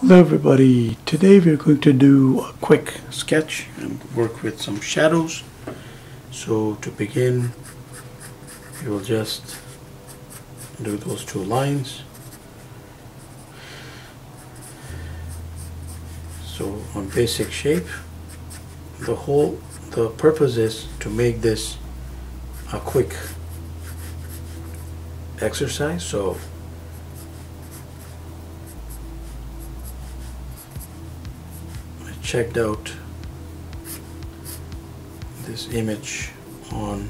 Hello everybody, today we're going to do a quick sketch and work with some shadows. So to begin, we will just do those two lines. So on basic shape, the purpose is to make this a quick exercise. So checked out this image on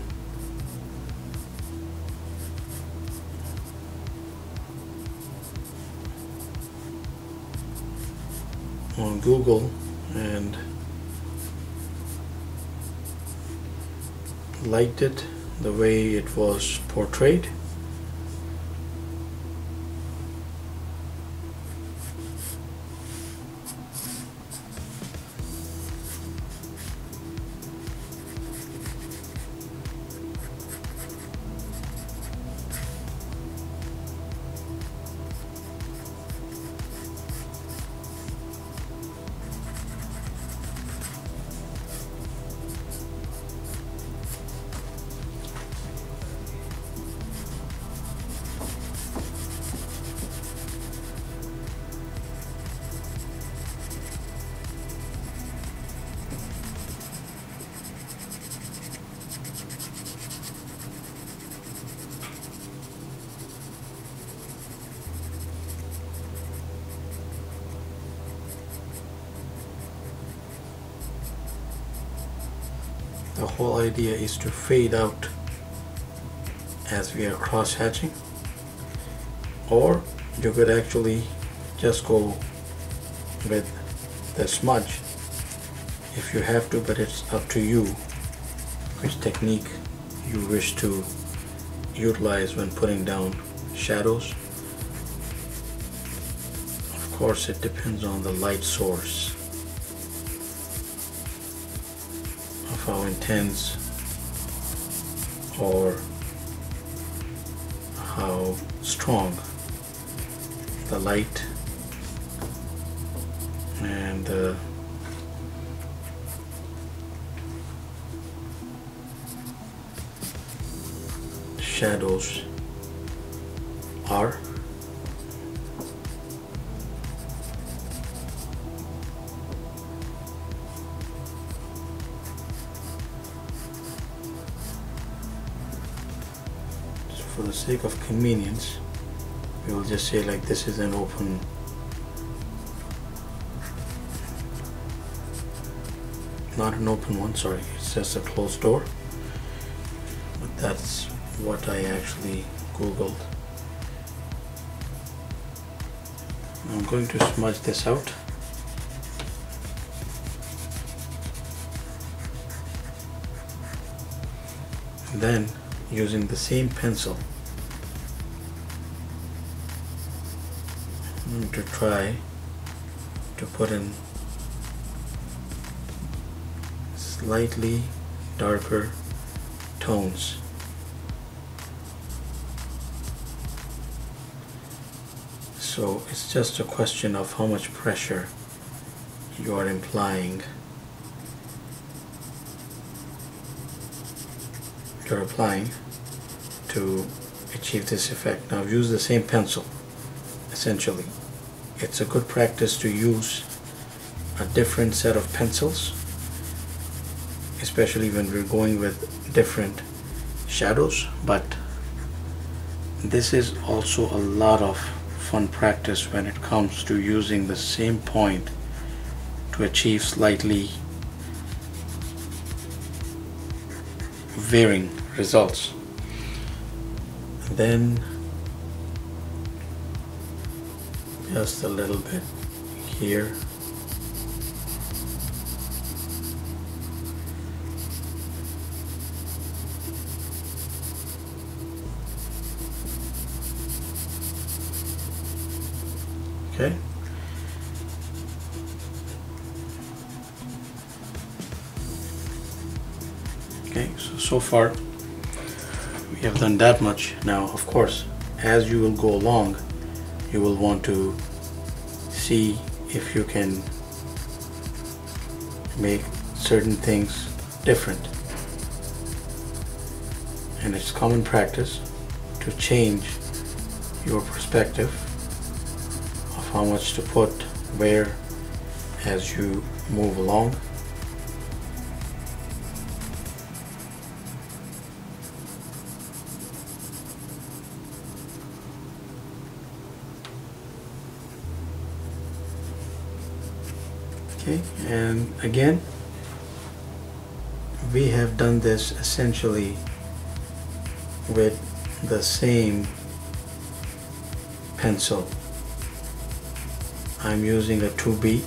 Google and liked it the way it was portrayed. The whole idea is to fade out as we are cross hatching, or you could actually just go with the smudge if you have to, but it's up to you which technique you wish to utilize when putting down shadows. Of course, it depends on the light source, how intense or how strong the light and the shadows are. For the sake of convenience, we will just say like this is an open not an open one, sorry, it's just a closed door, but that's what I actually googled. I'm going to smudge this out. And then using the same pencil, I'm going to try to put in slightly darker tones. So it's just a question of how much pressure you are applying to achieve this effect. Now use the same pencil. Essentially, it's a good practice to use a different set of pencils, especially when we're going with different shadows, but this is also a lot of fun practice when it comes to using the same point to achieve slightly varying results. Then just a little bit here. Okay. Okay, so far we have done that much. Now, of course, as you will go along, you will want to see if you can make certain things different. And it's common practice to change your perspective of how much to put where as you move along. Okay, and again, we have done this essentially with the same pencil. I'm using a 2B,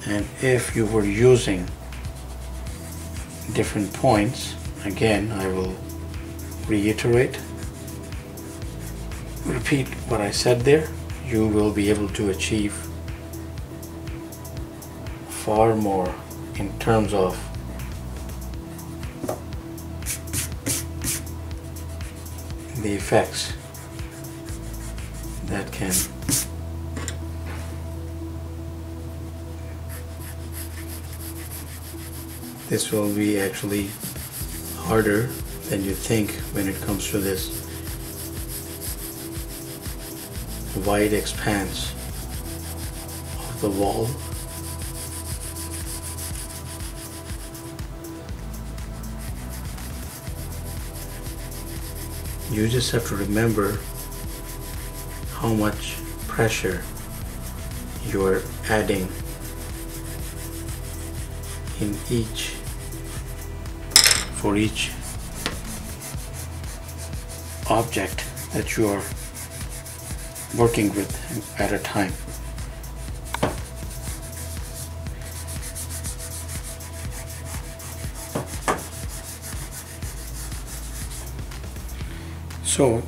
and if you were using different points, again I will repeat what I said there, you will be able to achieve far more in terms of the effects that can this will be actually harder than you think when it comes to this wide expanse of the wall. You just have to remember how much pressure you're adding in for each object that you are working with at a time. So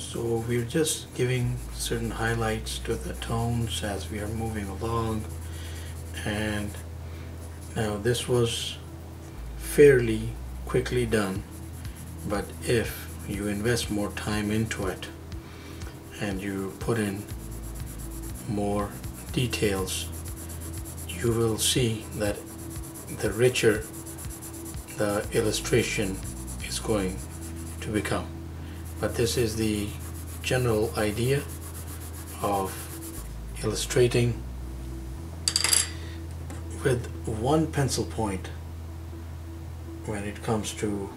So we're just giving certain highlights to the tones as we are moving along. And now this was fairly quickly done, but if you invest more time into it and you put in more details, you will see that the richer the illustration is going to become. But this is the general idea of illustrating with one pencil point when it comes to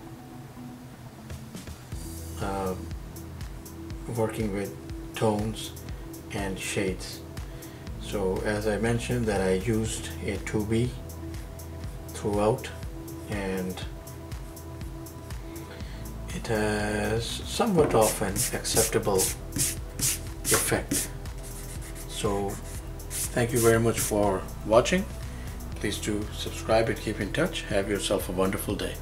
working with tones and shades. So as I mentioned that I used a 2B throughout, and it has somewhat of an acceptable effect. So thank you very much for watching. Please do subscribe and keep in touch. Have yourself a wonderful day.